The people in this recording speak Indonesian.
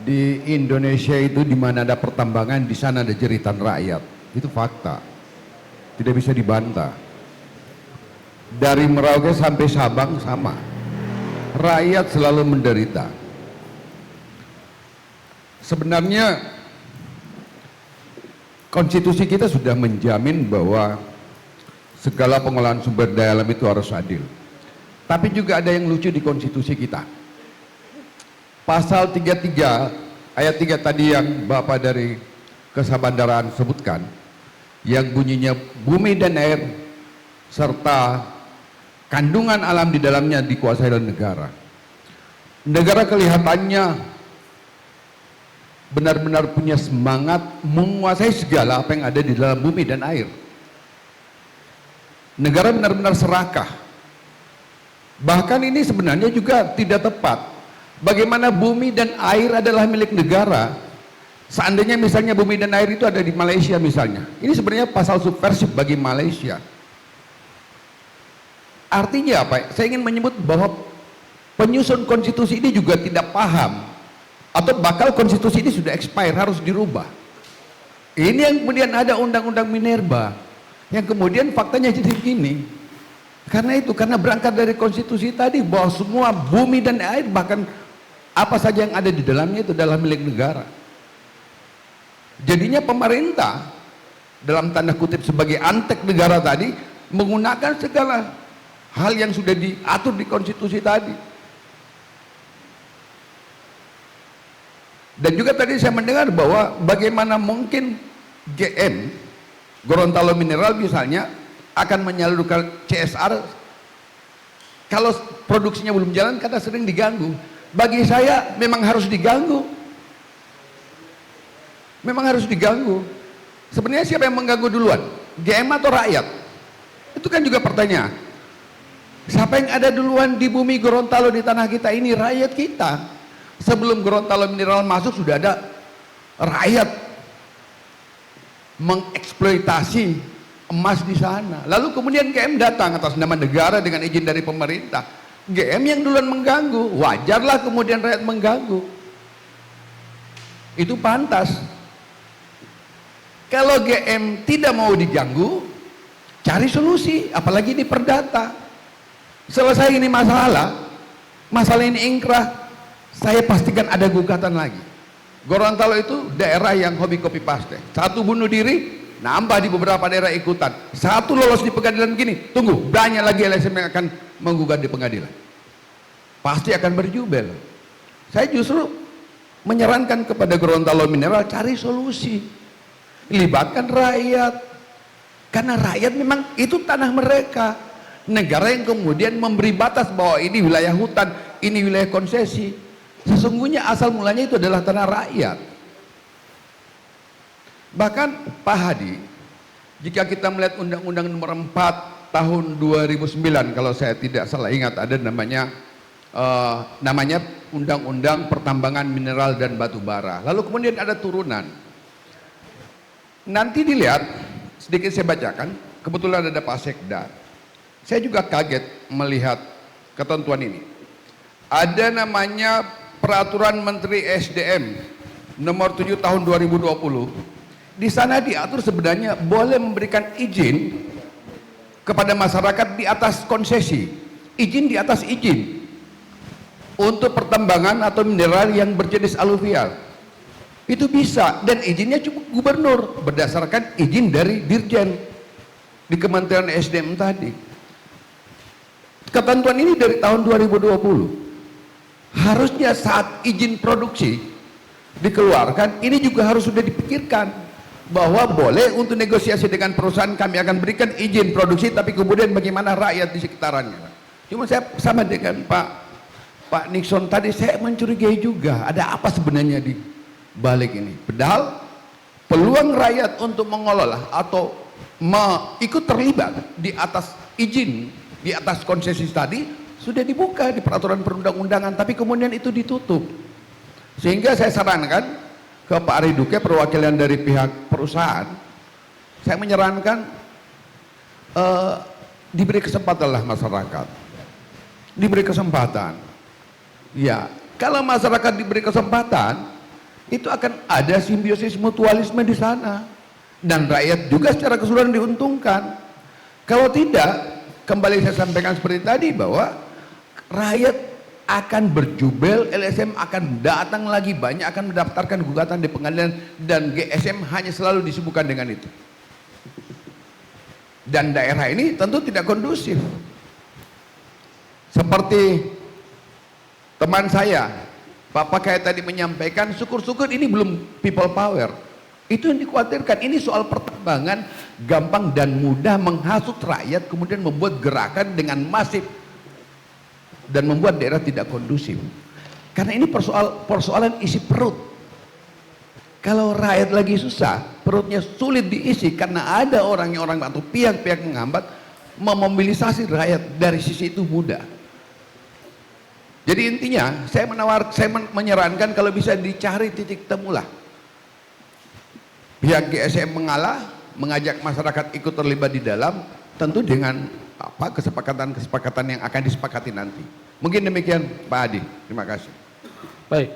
Di Indonesia itu di mana ada pertambangan, di sana ada jeritan rakyat. Itu fakta. Tidak bisa dibantah. Dari Merauke sampai Sabang sama. Rakyat selalu menderita. Sebenarnya konstitusi kita sudah menjamin bahwa segala pengolahan sumber daya alam itu harus adil. Tapi juga ada yang lucu di konstitusi kita. Pasal 33 ayat 3 tadi yang Bapak dari Kesabandaraan sebutkan, yang bunyinya bumi dan air serta kandungan alam di dalamnya dikuasai oleh negara. Negara kelihatannya benar-benar punya semangat menguasai segala apa yang ada di dalam bumi dan air. Negara benar-benar serakah. Bahkan ini sebenarnya juga tidak tepat. Bagaimana bumi dan air adalah milik negara, seandainya misalnya bumi dan air itu ada di Malaysia misalnya, ini sebenarnya pasal subversif bagi Malaysia. Artinya apa? Saya ingin menyebut bahwa penyusun konstitusi ini juga tidak paham, atau bakal konstitusi ini sudah expire, harus dirubah. Ini yang kemudian ada undang-undang Minerba, yang kemudian faktanya jadi begini. Karena berangkat dari konstitusi tadi bahwa semua bumi dan air, bahkan apa saja yang ada di dalamnya itu adalah milik negara. Jadinya pemerintah dalam tanda kutip sebagai antek negara tadi menggunakan segala hal yang sudah diatur di konstitusi tadi. Dan juga tadi saya mendengar bahwa bagaimana mungkin GM, Gorontalo Mineral misalnya, akan menyalurkan CSR kalau produksinya belum jalan karena sering diganggu. Bagi saya memang harus diganggu. Memang harus diganggu. Sebenarnya siapa yang mengganggu duluan? GM atau rakyat? Itu kan juga pertanyaan. Siapa yang ada duluan di bumi Gorontalo, di tanah kita ini? Rakyat kita. Sebelum Gorontalo Mineral masuk sudah ada rakyat mengeksploitasi emas di sana. Lalu kemudian GM datang atas nama negara dengan izin dari pemerintah. GM yang duluan mengganggu, wajarlah kemudian rakyat mengganggu. Itu pantas. Kalau GM tidak mau diganggu, cari solusi, apalagi ini perdata. Selesai ini masalah ini ingkrah, saya pastikan ada gugatan lagi. Gorontalo itu daerah yang hobi copy paste. Satu bunuh diri, nambah di beberapa daerah ikutan. Satu lolos di pengadilan gini, tunggu, banyak lagi LSM yang akan menggugat di pengadilan. Pasti akan berjubel. Saya justru menyarankan kepada Gorontalo Mineral, cari solusi. Libatkan rakyat. Karena rakyat memang itu tanah mereka. Negara yang kemudian memberi batas bahwa ini wilayah hutan, ini wilayah konsesi. Sesungguhnya asal mulanya itu adalah tanah rakyat. Bahkan Pak Hadi, jika kita melihat Undang-Undang Nomor 4 tahun 2009, kalau saya tidak salah ingat, ada namanya Undang-Undang Pertambangan Mineral dan Batu Bara. Lalu kemudian ada turunan. Nanti dilihat, sedikit saya bacakan, kebetulan ada Pak Sekda. Saya juga kaget melihat ketentuan ini. Ada namanya Peraturan Menteri SDM Nomor 7 tahun 2020. Di sana diatur sebenarnya boleh memberikan izin kepada masyarakat di atas konsesi, izin di atas izin untuk pertambangan atau mineral yang berjenis aluvial. Itu bisa, dan izinnya cukup gubernur berdasarkan izin dari Dirjen di Kementerian SDM tadi. Ketentuan ini dari tahun 2020. Harusnya saat izin produksi dikeluarkan, ini juga harus sudah dipikirkan bahwa boleh untuk negosiasi dengan perusahaan, kami akan berikan izin produksi, tapi kemudian bagaimana rakyat di sekitarannya. Cuma saya sama dengan Pak Nixon tadi, saya mencurigai juga ada apa sebenarnya di balik ini. Padahal peluang rakyat untuk mengelola atau ikut terlibat di atas izin, di atas konsesi tadi sudah dibuka di peraturan perundang-undangan, tapi kemudian itu ditutup. Sehingga saya sarankan ke Pak Ariduke, perwakilan dari pihak perusahaan, saya menyarankan diberi kesempatanlah masyarakat, diberi kesempatan. Ya, kalau masyarakat diberi kesempatan, itu akan ada simbiosis mutualisme di sana, dan rakyat juga secara keseluruhan diuntungkan. Kalau tidak, kembali saya sampaikan seperti tadi bahwa rakyat akan berjubel, LSM akan datang lagi, banyak akan mendaftarkan gugatan di pengadilan, dan GSM hanya selalu disibukkan dengan itu. Dan daerah ini tentu tidak kondusif. Seperti teman saya, Pak Pakai tadi menyampaikan, syukur-syukur ini belum people power. Itu yang dikhawatirkan, ini soal pertambangan gampang dan mudah menghasut rakyat, kemudian membuat gerakan dengan masif dan membuat daerah tidak kondusif. Karena ini persoalan isi perut. Kalau rakyat lagi susah, perutnya sulit diisi karena ada orang atau pihak-pihak menghambat, memobilisasi rakyat dari sisi itu mudah. Jadi intinya saya menyarankan kalau bisa dicari titik temulah. Pihak GSM mengalah, mengajak masyarakat ikut terlibat di dalam, tentu dengan kesepakatan yang akan disepakati nanti. Mungkin demikian Pak Adi. Terima kasih. Baik.